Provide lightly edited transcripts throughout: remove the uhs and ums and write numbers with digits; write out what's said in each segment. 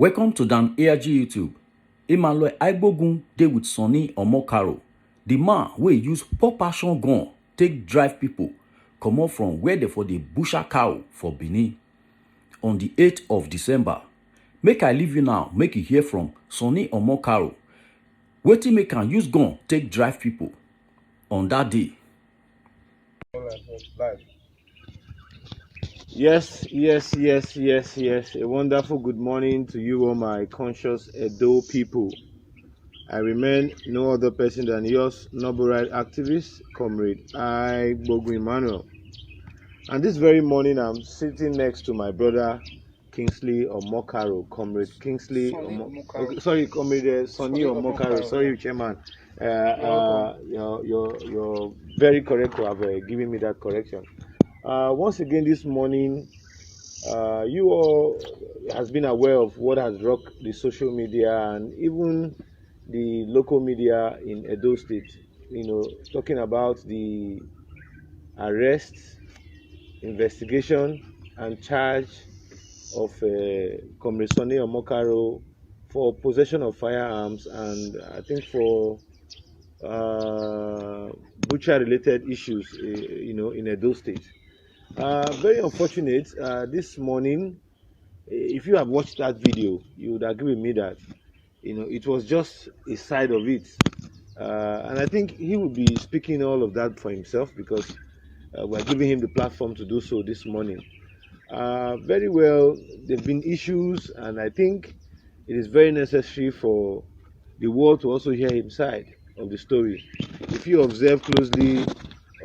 Welcome to Dan ARG YouTube. Emmanuel Aibogun dey with Sonny OMOKARO, the man wey use pop passion gun take drive people comot from where they for the butcher cow for Benin on the 8th of December. Make I leave you now, make you hear from Sonny OMOKARO. Wetin make am use gun take drive people on that day. Yes. A wonderful good morning to you, all my conscious Edo people. I remain no other person than yours, noble right activist, Comrade Aibogun Emmanuel. And this very morning, I'm sitting next to my brother Kingsley OMOKARO, Comrade Kingsley. Comrade Sonny OMOKARO. Sorry, Chairman. You're very correct to have given me that correction. Once again this morning, you all has been aware of what has rocked the social media and even the local media in Edo State. Talking about the arrest, investigation, and charge of Comrade Sonny OMOKARO for possession of firearms and I think for butcher-related issues, in Edo State. Very unfortunate. This morning, if you have watched that video, you would agree with me that it was just a side of it, and I think he will be speaking all of that for himself because we're giving him the platform to do so this morning. Very well, there've been issues, and I think it is very necessary for the world to also hear his side of the story. If you observe closely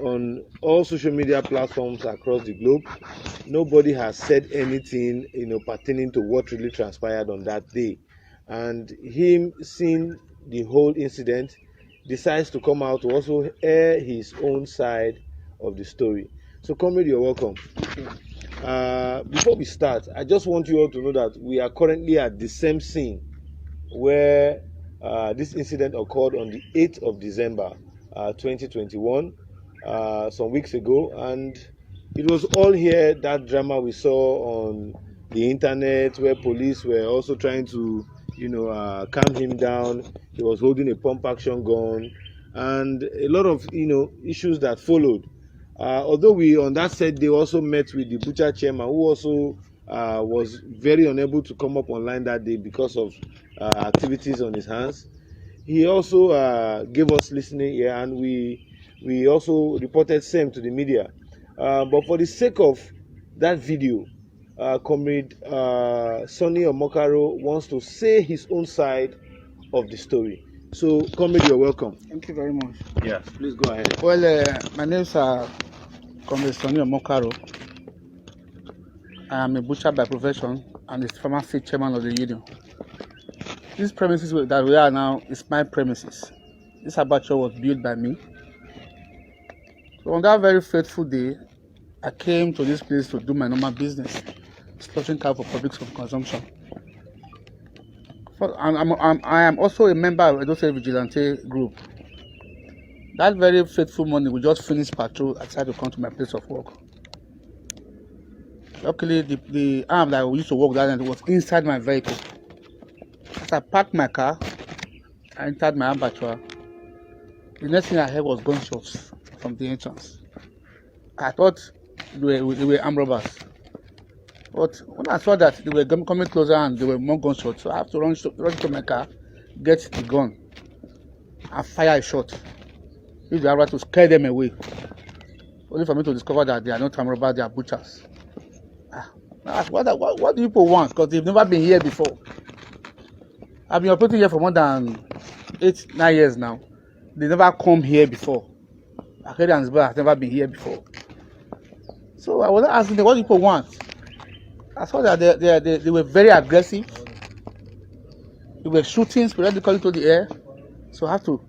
on all social media platforms across the globe, nobody has said anything pertaining to what really transpired on that day, and him seeing the whole incident decides to come out to also air his own side of the story. So comrade, you're welcome. Before we start, I just want you all to know that we are currently at the same scene where this incident occurred on the 8th of December 2021, some weeks ago, and it was all here, that drama we saw on the internet where police were also trying to calm him down. He was holding a pump action gun and a lot of issues that followed. Although we on that said day also met with the butcher chairman, who also was very unable to come up online that day because of activities on his hands. He also gave us listening ear, and we also reported same to the media. But for the sake of that video, Comrade Sonny OMOKARO wants to say his own side of the story. So, Comrade, you're welcome. Thank you very much. Yes, please go ahead. Well, my name is Comrade Sonny OMOKARO. I am a butcher by profession and the pharmacy chairman of the union. These premises that we are now is my premises. This abattoir was built by me. So on that very fateful day, I came to this place to do my normal business, slaughtering cow for public consumption. I am also a member of Edo State Vigilante group. That very fateful morning, we just finished patrol. I decided to come to my place of work. Luckily, the arm that we used to work that night was inside my vehicle. As I parked my car, I entered my abattoir. The next thing I heard was gunshots from the entrance. I thought they were armed robbers. But when I saw that they were coming closer and there were more gunshots, so I have to run to my car, get the gun, and fire a shot. Use the arrow to scare them away. Only for me to discover that they are not armed robbers, they are butchers. What do people want? Because they've never been here before. I've been operating here for more than 8-9 years now. They never come here before. Akeri and Zba has never been here before. So I was asking them, what do people want? I saw that they were very aggressive. They were shooting sporadically into the air. So I have to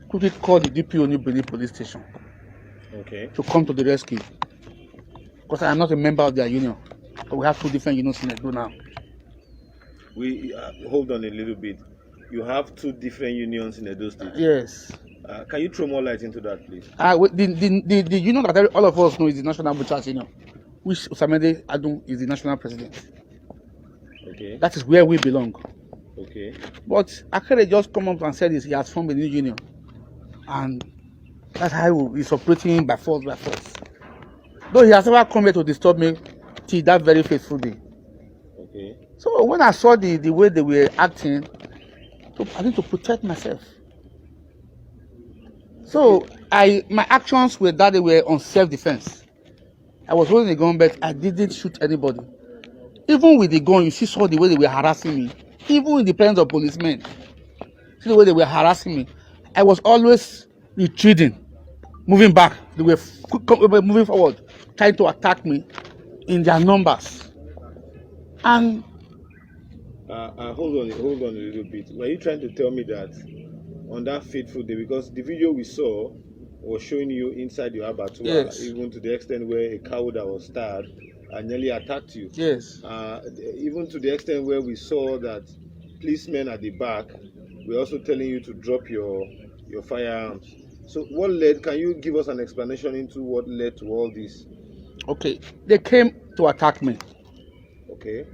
quickly call the DPO New Benin police station to come to the rescue. Because I am not a member of their union. But we have two different unions in Edo now. We hold on a little bit. You have two different unions in Edo State. Yes. Can you throw more light into that, please? The union that all of us know is the National Butchers Union, which Osagie Ize Iyamu is the national president. Okay. That is where we belong. Okay. But Akere just come up and said he has formed a new union. And that's how he's operating by force, by force. Though he has never come here to disturb me till that very fateful day. Okay. So when I saw the way they were acting, I need to protect myself. So my actions were that they were on self-defense. I was holding a gun, but I didn't shoot anybody. Even with the gun, you saw the way they were harassing me. Even in the presence of policemen, see the way they were harassing me. I was always retreating, moving back. They were moving forward, trying to attack me in their numbers. And hold on a little bit. Were you trying to tell me that on that fateful day, because the video we saw was showing you inside your abattoir, yes, even to the extent where a cow that was starved nearly attacked you. Yes. Even to the extent where we saw that policemen at the back were also telling you to drop your firearms. So what led? Can you give us an explanation into what led to all this? Okay, they came to attack me. Okay.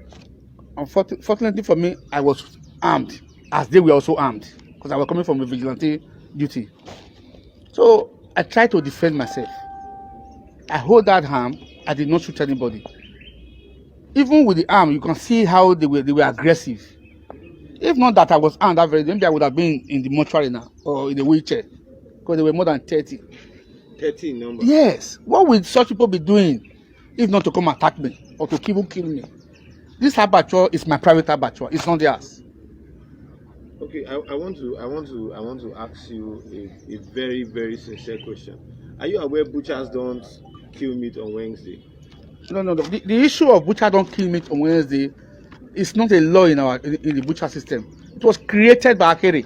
Unfortunately for me, I was armed, as they were also armed, because I was coming from a vigilante duty. So I tried to defend myself. I hold that arm. I did not shoot anybody. Even with the arm, you can see how they were aggressive. If not that I was armed that very day, maybe I would have been in the mortuary now or in the wheelchair, because there were more than 30. 30 in number? Yes. What would such people be doing if not to come attack me or to kill me? This abattoir is my private abattoir. It's not theirs. Okay, I want to ask you a very, very sincere question. Are you aware butchers don't kill meat on Wednesday? No. The issue of butcher don't kill meat on Wednesday is not a law in the butcher system. It was created by Akere.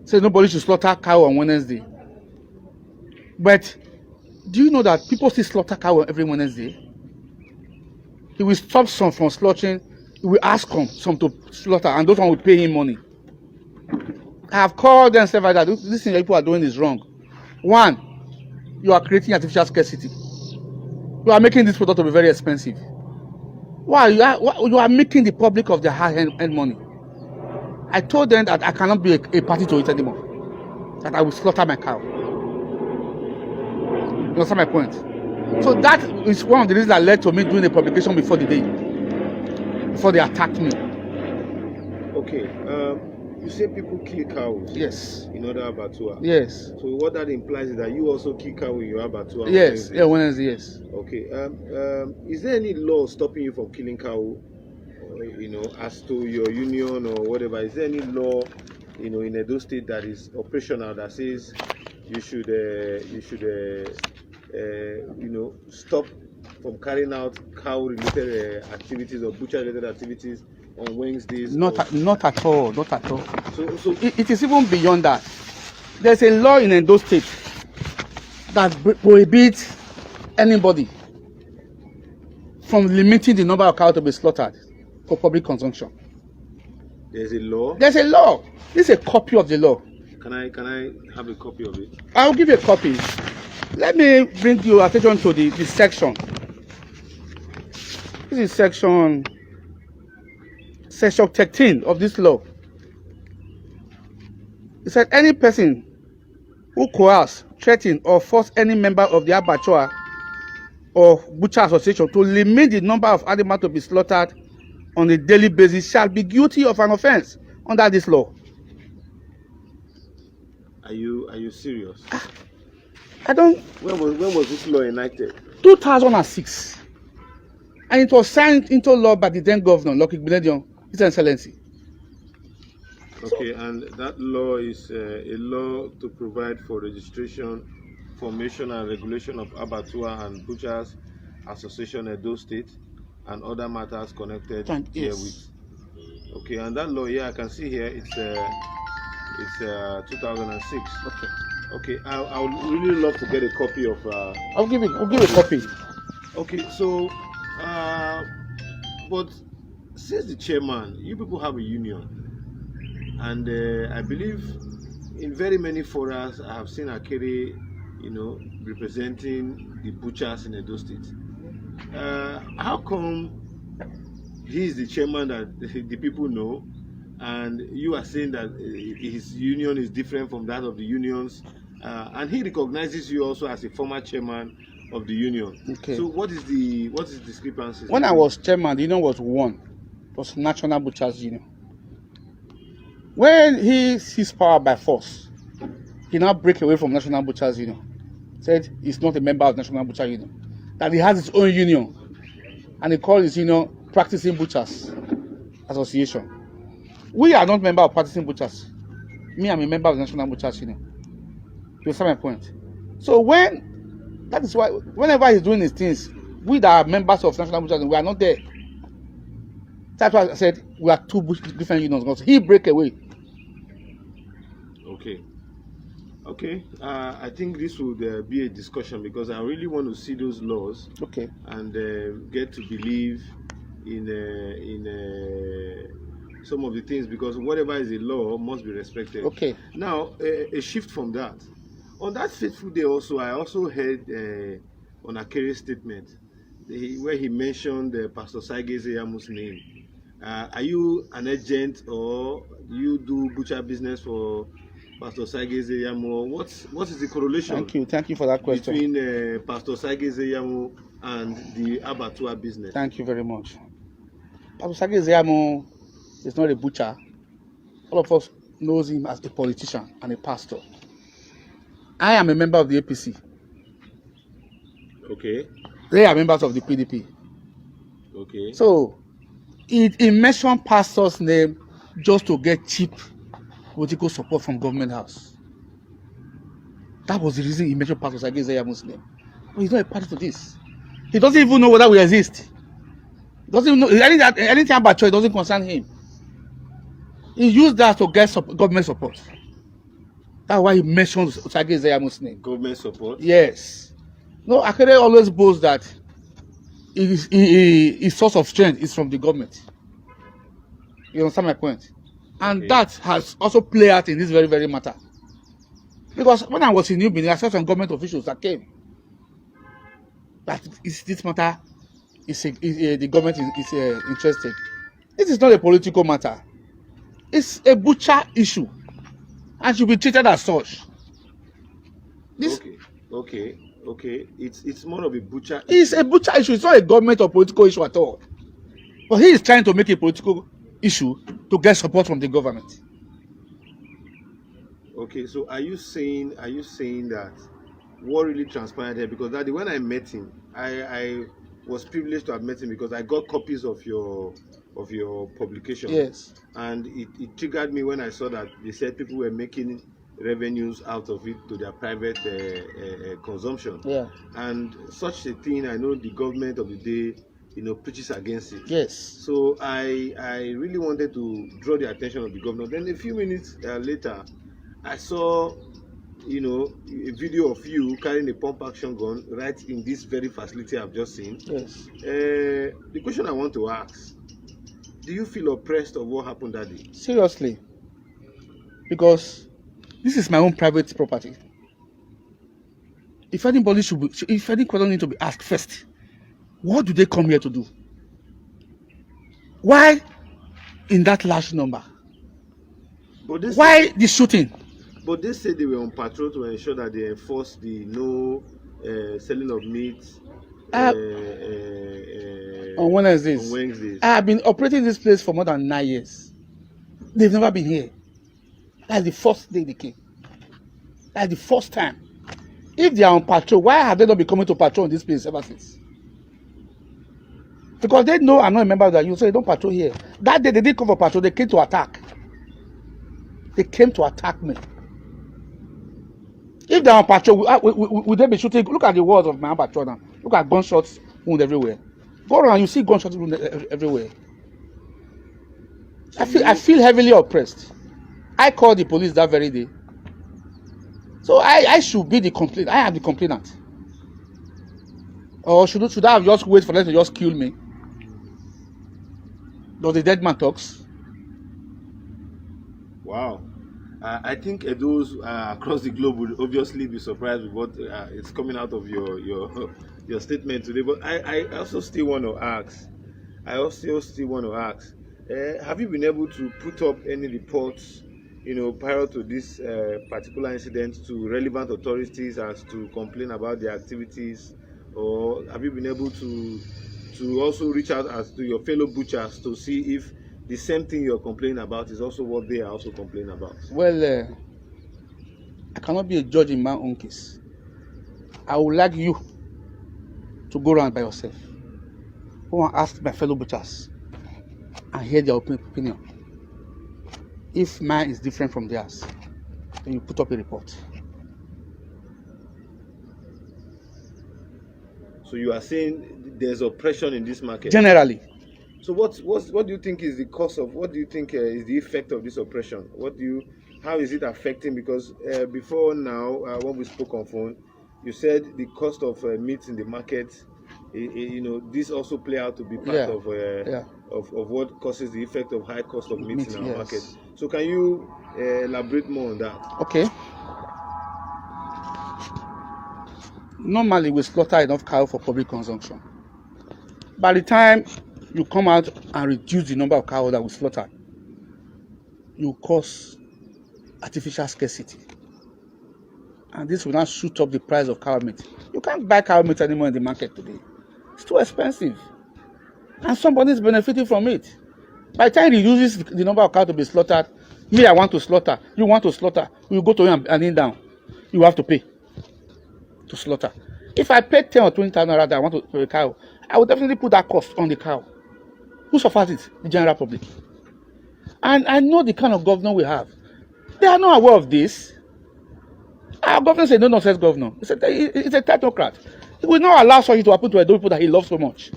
So nobody should slaughter cow on Wednesday. But do you know that people still slaughter cow every Wednesday? He will stop some from slaughtering. He will ask some to slaughter, and those one will pay him money. I have called them and said that this thing that people are doing is wrong. One, you are creating artificial scarcity. You are making this product to be very expensive. Why? You are making the public of their hard-earned money. I told them that I cannot be a party to it anymore. That I will slaughter my cow. You understand my point? So that is one of the reasons that led to me doing a publication before the day, before they attacked me. Okay. You say people kill cows. Yes. In other abattoir. Yes. So what that implies is that you also kill cow in your abattoir. Yes. Yeah, Wednesday. Yes. Okay. Is there any law stopping you from killing cow? As to your union or whatever, is there any law, in Edo State that is operational that says you should stop from carrying out cow-related activities or butcher-related activities on Wednesdays? Not at all. So it is even beyond that. There's a law in Edo State that prohibits anybody from limiting the number of cows to be slaughtered for public consumption. There's a law? There's a law. This is a copy of the law. Can I have a copy of it? I'll give you a copy. Let me bring your attention to the section. This is section 13 of this law. It said any person who coerce, threaten, or force any member of the abattoir or butcher association to limit the number of animals to be slaughtered on a daily basis shall be guilty of an offense under this law. Are you serious? I don't. When was this law enacted? 2006, and it was signed into law by the then governor, Lucky Benedion, His Excellency. Okay, and that law is a law to provide for registration, formation, and regulation of abattoir and butchers association Edo State and other matters connected herewith. Okay, and that law, I can see here it's 2006. Okay, I would really love to get a copy of. I'll give a copy. Okay, so, but says the chairman, you people have a union, and I believe in very many forums I have seen Akere, representing the butchers in Edo State. How come he is the chairman that the people know, and you are saying that his union is different from that of the unions, and he recognizes you also as a former chairman of the union. Okay. So what is the discrepancy? When I was chairman, the union was one. It was National Butchers Union. When he seized power by force, he now break away from National Butchers Union. Said he's not a member of National Butchers Union. That he has his own union. And he called his union Practicing Butchers Association. We are not member of Practicing Butchers. Me, I'm a member of the National Butchers Union. You understand my point? So that is why whenever he's doing his things, we that are members of National Butchers Union, we are not there. That's why I said we are two different unions. Because he break away. Okay. I think this would be a discussion, because I really want to see those laws. Okay. And get to believe in some of the things, because whatever is a law must be respected. Okay. Now, a shift from that. On that fateful day also, I also heard on Akere's statement where he mentioned Pastor Osagie Ize Iyamu's name. Are you an agent, or you do butcher business for Pastor Osagie Ize Iyamu? What is the correlation? Thank you for that question. Between Pastor Osagie Ize Iyamu and the abattoir business? Thank you very much. Pastor Osagie Ize Iyamu is not a butcher. All of us knows him as a politician and a pastor. I am a member of the APC. Okay. They are members of the PDP. Okay. So, he mentioned pastor's name just to get cheap political support from government house. That was the reason he mentioned Pastor Osagie Ize Iyamu's name. But he's not a party to this. He doesn't even know whether we exist. He doesn't even know anything about church. Doesn't concern him. He used that to get government support. That's why he mentions Osagie Ize Iyamu's name. Government support? Yes. No, Akere always boasts that his source of strength is from the government. You understand my point? And that has also played out in this very, very matter. Because when I was in New Benin, I saw some government officials that came. That this matter the government is interested. This is not a political matter. It's a butcher issue, and should be treated as such. Okay. It's more of a butcher. It's a butcher issue. It's not a government or political issue at all. But he is trying to make a political issue to get support from the government. Okay, so are you saying that what really transpired here? Because that day when I met him, I was privileged to have met him because I got copies of your publication. Yes. And it triggered me when I saw that they said people were making revenues out of it to their private consumption. Yeah. And such a thing, I know the government of the day, preaches against it. Yes. So I really wanted to draw the attention of the governor. Then a few minutes later, I saw, a video of you carrying a pump action gun right in this very facility I've just seen. Yes. The question I want to ask, do you feel oppressed of what happened that day? Seriously. Because this is my own private property. If any question need to be asked first, what do they come here to do? Why in that large number? Why the shooting? But they said they were on patrol to ensure that they enforce the no selling of meat on Wednesdays. I have been operating this place for more than 9 years. They've never been here. That's the first day they came. That's the first time. If they are on patrol, why have they not been coming to patrol in this place ever since? Because they know I'm not a member of that union, so they don't patrol here. That day they didn't come for patrol, they came to attack. They came to attack me. If they are on patrol, would they be shooting? Look at the walls of my patrol now. Look at gunshots wound everywhere. Go around, you see gunshots wound everywhere. I feel heavily oppressed. I called the police that very day. So I should be the complainant. I am the complainant. Or should I have just wait for them to just kill me? Does the dead man talks? Wow. I think those across the globe would obviously be surprised with what is coming out of your statement today. But I also still want to ask, I also still want to ask, have you been able to put up any reports, prior to this particular incident to relevant authorities as to complain about their activities, or have you been able to also reach out as to your fellow butchers to see if the same thing you're complaining about is also what they are also complaining about? Well, I cannot be a judge in my own case. I would like you to go around by yourself. Go and ask my fellow butchers and hear their opinion. If mine is different from theirs, then you put up a report. So you are saying there's oppression in this market? Generally. So what do you think is the cause of, what do you think is the effect of this oppression? How is it affecting? Because before now, when we spoke on phone, you said the cost of meat in the market, this also play out to be part of what causes the effect of high cost of meat in our market. So can you elaborate more on that? Okay. Normally, we slaughter enough cow for public consumption. By the time you come out and reduce the number of cows that we slaughter, you cause artificial scarcity. And this will not shoot up the price of cow meat. You can't buy cow meat anymore in the market today. It's too expensive. And somebody is benefiting from it. By the time he reduces the number of cows to be slaughtered, me, I want to slaughter, you want to slaughter, you go to him and kneel down. You have to pay to slaughter. If I pay 10 or 20,000 naira that I want to a cow, I will definitely put that cost on the cow. Who suffers it? The general public. And I know the kind of governor we have. They are not aware of this. Our governor is a no-nonsense governor. It's a technocrat. He will not allow something to happen to those people that he loves so much.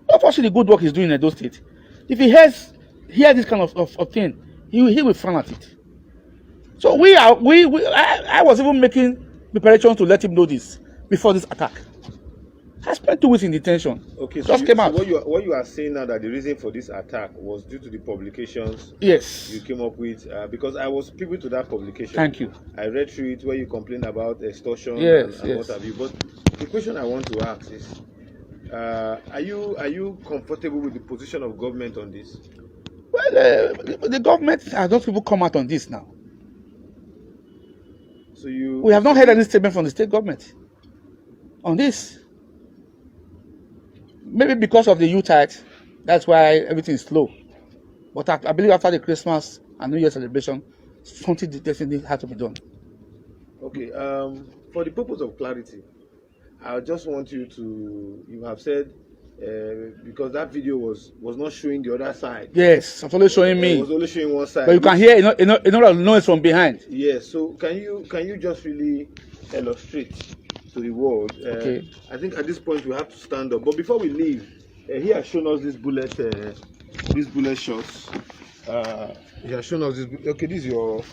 Unfortunately, the good work he's doing in Edo State. If he hears this kind of thing, he will frown at it. So I was even making preparations to let him know this before this attack. I spent 2 weeks in detention. Okay, so just came out. What you are saying now, that the reason for this attack was due to the publications you came up with, because I was privy to that publication. Thank you. I read through it where you complained about extortion and what have you. But the question I want to ask is, are you comfortable with the position of government on this? Well, the government has those people come out on this now. So we have not heard any statement from the state government on this. Maybe because of the U-tide, that's why everything is slow. But I believe after the Christmas and New Year celebration, something definitely had to be done. Okay. For the purpose of clarity, I just want you have said, because that video was not showing the other side. Yes, it's only showing me. It was only showing one side. But you can hear another noise from behind. Yes. So can you just really illustrate to the world? Okay. I think at this point we have to stand up. But before we leave, he has shown us this bullet shots. He has shown us this. Okay, this is your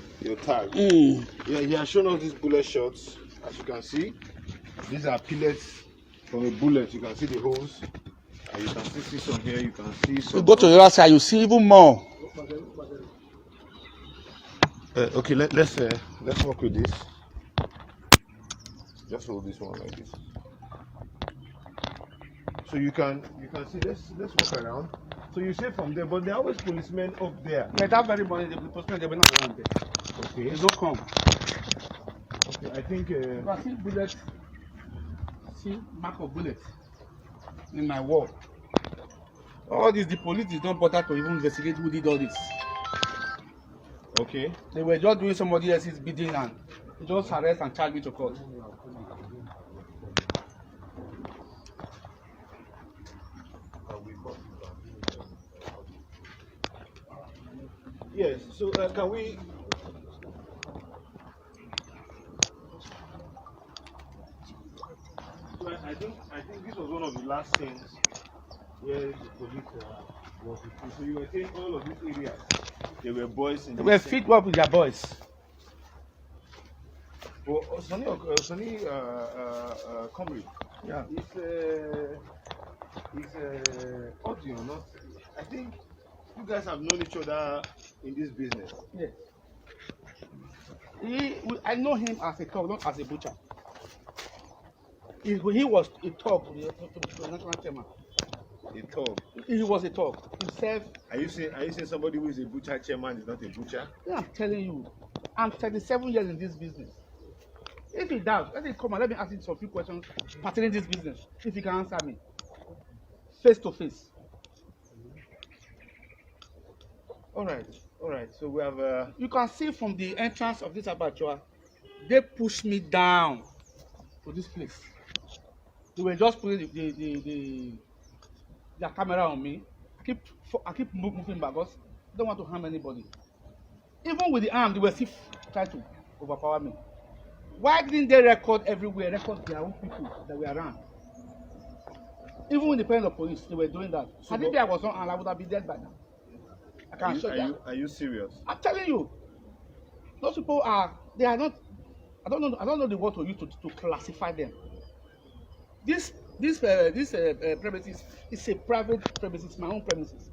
tag. Yeah, he has shown us these bullet shots. As you can see, these are pellets from a bullet. You can see the holes. And you can still see some here. You can see some. You go to the other side, you see even more. Okay, let's work with this. Just hold this one like this. So you can see. Let's walk around. So you say from there, but there are always policemen up there. Yeah, that very morning the policemen they were not around there. Okay. They don't come. Okay, I think. I see bullets. I see mark of bullets in my wall. All this, the police did not bother to even investigate who did all this. Okay. They were just doing somebody else's bidding and they just arrest and charge me to court. Yes. So can we? So I think this was one of the last things where the police was with you. So you were saying all of these areas, there were boys in. They were fit up with their boys. Well, Sunny, comrade. Yeah. It's audio, not. I think you guys have known each other in this business. Yes. I know him as a cow, not as a butcher. He was a talk to the national chairman. a thug. He was a thug himself. Are you saying somebody who is a butcher chairman is not a butcher? Yeah, I'm telling you, I'm 37 years in this business. If he does, let him come and let me ask him some few questions pertaining this business. If he can answer me face to face. All right. So we have. You can see from the entrance of this abattoir, they pushed me down to this place. They were just putting their camera on me. I keep moving back because I don't want to harm anybody. Even with the arm, they were still trying to overpower me. Why didn't they record everywhere, record their own people that were around? Even with the parents of police, they were doing that. So had it been I was not armed, I would have been dead by now. I can assure you. Are you serious? I'm telling you, those people they are not. I don't know the word to use to classify them. This premises is a private premises, my own premises.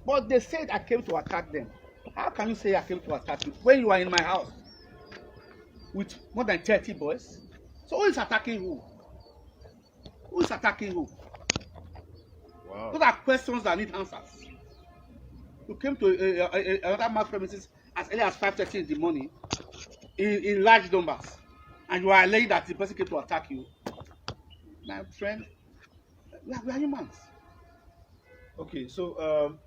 But they said I came to attack them. How can you say I came to attack you when you are in my house with more than 30 boys? So who is attacking who? Who is attacking who? Wow. Those are questions that need answers. You came to another man's premises as early as 5:30 in the morning in large numbers, and you are alleging that the person came to attack you. My friend, we are humans. Okay, so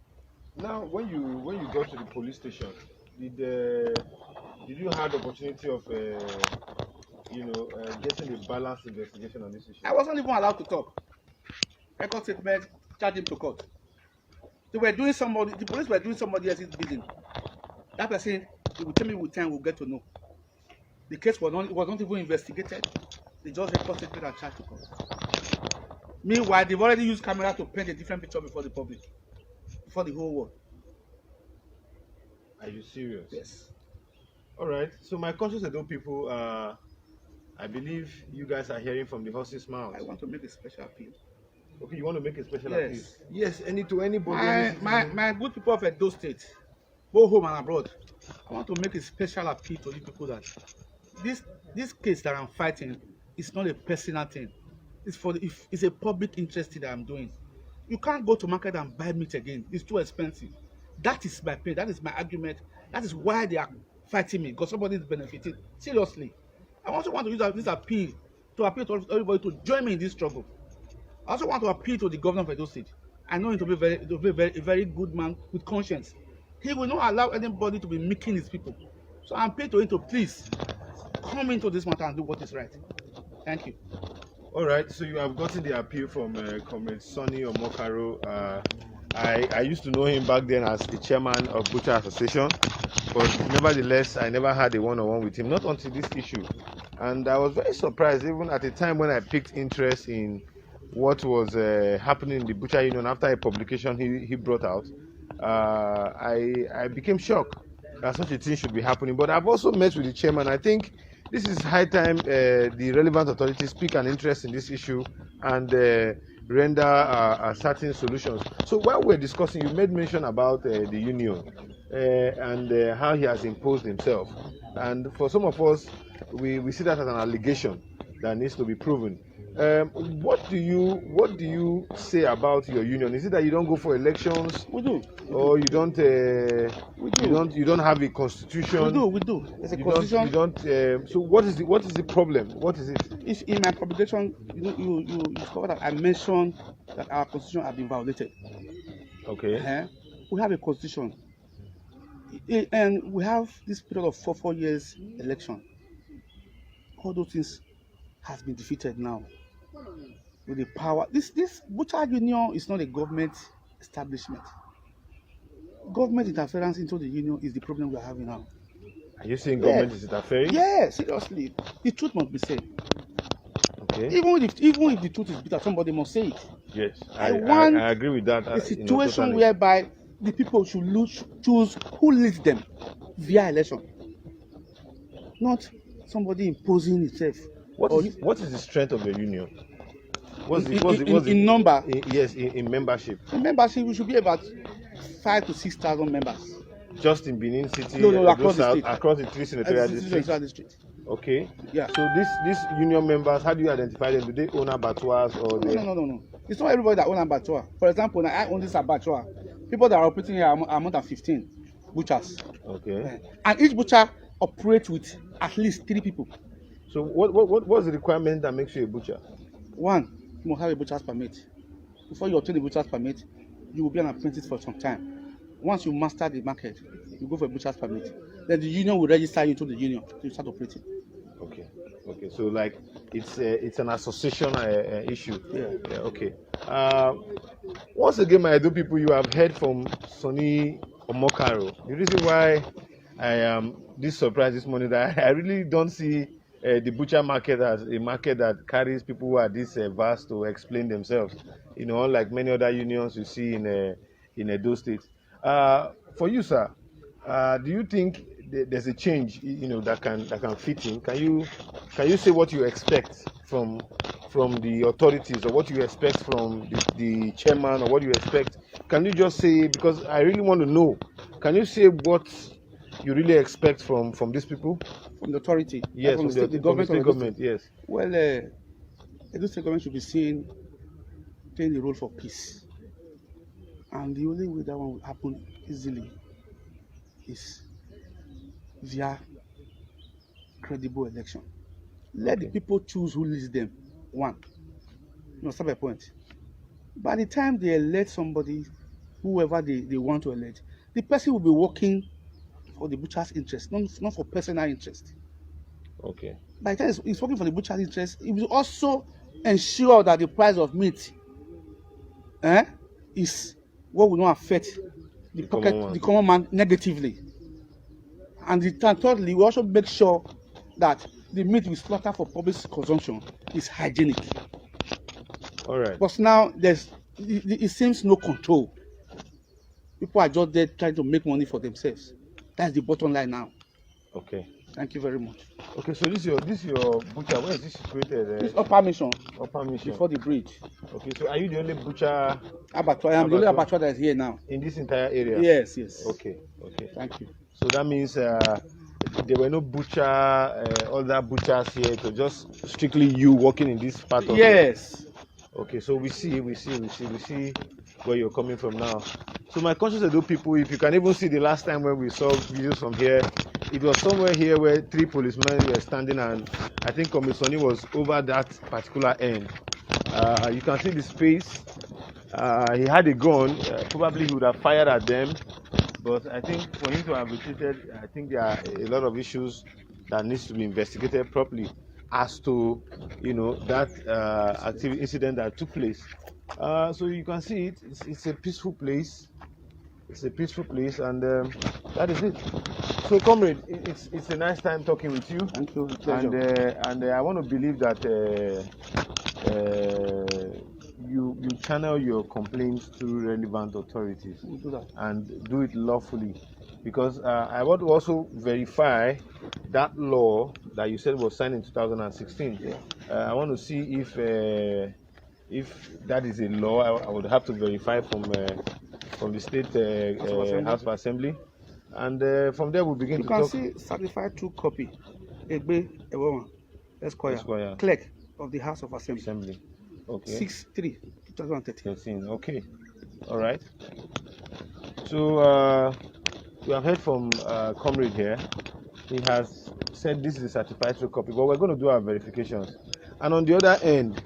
now when you got to the police station, did you have the opportunity of getting a balanced investigation on this issue? I wasn't even allowed to talk. Record statement, charge him to court. The police were doing somebody else's bidding. That person, they will tell me with time we'll get to know. The case was not even investigated. They just record statement and charge to court. Meanwhile, they've already used camera to paint a different picture before the public, before the whole world. Are you serious? Yes. All right. So my conscious Edo people, I believe you guys are hearing from the horse's mouth. I want to make a special appeal. Okay, you want to make a special Yes. appeal? Yes. Anybody. My good people of Edo State, both home and abroad, I want to make a special appeal to the people that this case that I'm fighting is not a personal thing. It's a public interest that I'm doing. You can't go to market and buy meat again. It's too expensive. That is my pain. That is my argument. That is why they are fighting me, because somebody is benefiting. Seriously. I also want to use this appeal to everybody to join me in this struggle. I also want to appeal to the governor of Edo State. I know him to be a very good man with conscience. He will not allow anybody to be milking his people. So I appeal to him to please come into this matter and do what is right. Thank you. All right. So you have gotten the appeal from Comrade Sonny OMOKARO. I used to know him back then as the chairman of Butcher Association, but nevertheless, I never had a one-on-one with him, not until this issue. And I was very surprised, even at the time when I picked interest in what was happening in the Butcher Union after a publication he brought out. I became shocked that such a thing should be happening. But I've also met with the chairman. I think this is high time the relevant authorities speak an interest in this issue and render certain solutions. So while we're discussing, you made mention about the union and how he has imposed himself. And for some of us, we see that as an allegation that needs to be proven. What do you say about your union? Is it that you don't go for elections? We do. Or you don't? You don't have a constitution. We do. There's a constitution. So what is the problem? What is it? If in my publication, you discover that I mentioned that our constitution has been violated. Okay. We have a constitution, and we have this period of 4 years election. All those things has been defeated now with the power. This Butcher Union is not a government establishment. Government interference into the union is the problem we are having now. Are you saying government is interfering? Yeah, seriously. The truth must be said. Okay. Even if the truth is bitter, somebody must say it. Yes, I agree with that. A situation totally. whereby the people should choose who leads them via election, not somebody imposing itself. What is the strength of the union? In number? Yes, in membership. In membership, we should be about 5,000 to 6,000 members. Just in Benin City? No, across the state. Across the 3 senatorial districts. Okay. Yeah. So these union members, how do you identify them? Do they own abattoirs or they? No. It's not everybody that own abattoir. For example, now I own this abattoir. People that are operating here are more than 15 butchers. Okay. And each butcher operates with at least 3 people. So what's the requirement that makes you a butcher? One, you must have a butcher's permit. Before you obtain a butcher's permit, you will be an apprentice for some time. Once you master the market, you go for a butcher's permit. Then the union will register you into the union to start operating. Okay. Okay. So like it's an association issue. Yeah. Okay. Once again, my Edo people, you have heard from Sonny OMOKARO. The reason why I am this surprised this morning that I really don't see the butcher market as a market that carries people who are this vast to explain themselves. You know, unlike many other unions you see in Edo State. For you, sir, do you think there's a change, you know, that can fit in? Can you say what you expect from the authorities, or what you expect from the chairman, or what you expect? Can you just say, because I really want to know, can you say what you really expect from these people? From the authority? Yes, from the government. Yes. Well, Edo State government should be playing the role for peace. And the only way that one will happen easily is via credible election. Let the people choose who leads them. One. You understand my point? By the time they elect somebody, whoever they want to elect, the person will be working for the butcher's interest, not for personal interest. Okay. By the time he's working for the butcher's interest, it will also ensure that the price of meat is what will not affect the common man negatively. And thirdly, we also make sure that the meat we slaughter for public consumption is hygienic. All right. Because now it seems no control. People are just there trying to make money for themselves. That's the bottom line now. Okay. Thank you very much. Okay, so this is your butcher. Where is this situated? This upper mission. Upper Mission. Before the bridge. Okay, so are you the only butcher Abattoir. I am the only abattoir that is here now. in this entire area? Yes. Okay. Thank you. So that means there were no other butchers here. It was just strictly you working in this part of Yes. Okay, so we see where you're coming from now. So my conscious Edo people, if you can even see the last time when we saw videos from here, it was somewhere here where 3 policemen were standing, and I think Komisoni was over that particular end. You can see the space. He had a gun. Probably he would have fired at them, but I think for him to have retreated, I think there are a lot of issues that needs to be investigated properly as to, you know, that incident that took place. So you can see it's a peaceful place. It's a peaceful place, and that is it. So, comrade, it's a nice time talking with you. Thank you. And I want to believe that you channel your complaints to relevant authorities. We'll do that. And do it lawfully, because I want to also verify that law that you said was signed in 2016. Yeah. I want to see if that is a law. I would have to verify from the state House of Assembly, and from there we'll begin to talk. You can see certified true copy, Egbe Ewoman, Esquire, clerk of the House of Assembly. Okay. 6/3/2013. Okay. All right. So we have heard from comrade here. He has said this is a certified true copy, but we're going to do our verifications. And on the other end,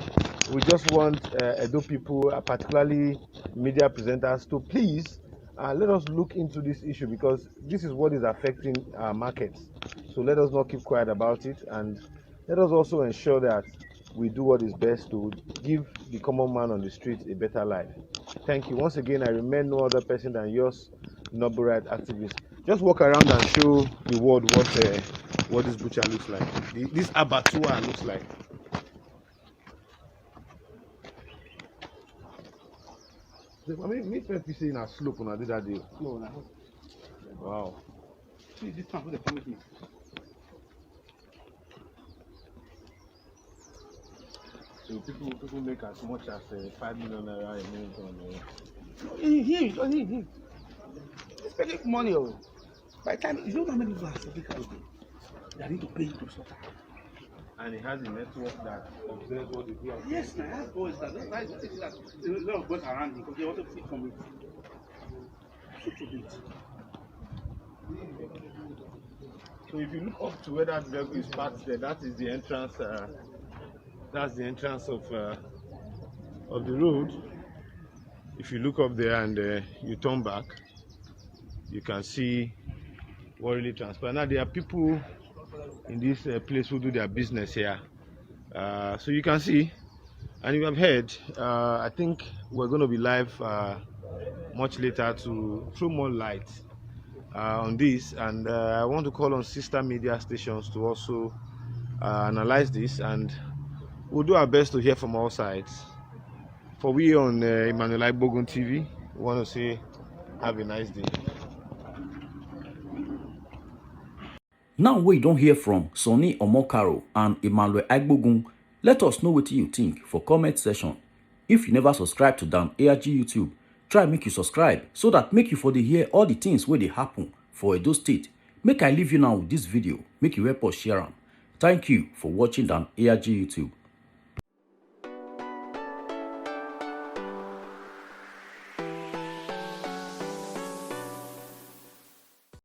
we just want Edo people, particularly media presenters, to please let us look into this issue, because this is what is affecting our markets. So let us not keep quiet about it, and let us also ensure that we do what is best to give the common man on the street a better life. Thank you. Once again, I remain no other person than yours, noble right activist. Just walk around and show the world what this butcher looks like, this abattoir looks like. I mean, me first see in a slope when I did that deal. No, no. Wow. See this one, they come with me. So people make as much as 5 million naira a minute on He. It's spending money. By the time, you know how many people have to take out, they need to pay you to slaughter. and he has a network that observes what they do. Yes, I have boys that like to say that a lot of boys around him because they want to feed from it. Such a bit. So if you look up to where that vehicle is parked there, that is the entrance. That's the entrance of the road. If you look up there and you turn back, you can see what really transpired. Now there are people in this place who do their business here, so you can see, and you have heard. I think we're going to be live much later to throw more light on this, and I want to call on sister media stations to also analyze this, and we'll do our best to hear from all sides. For we on Emmanuel Ibogun TV, we want to say have a nice day. Now we don't hear from Sonny Omokaro and Emmanuel Ibogun. Let us know what you think for comment section. If you never subscribe to Dan Osagie YouTube, try make you subscribe so that make you for the hear all the things where they happen for Edo State. Make I leave you now with this video. Make you help us share them. Thank you for watching Dan Osagie YouTube.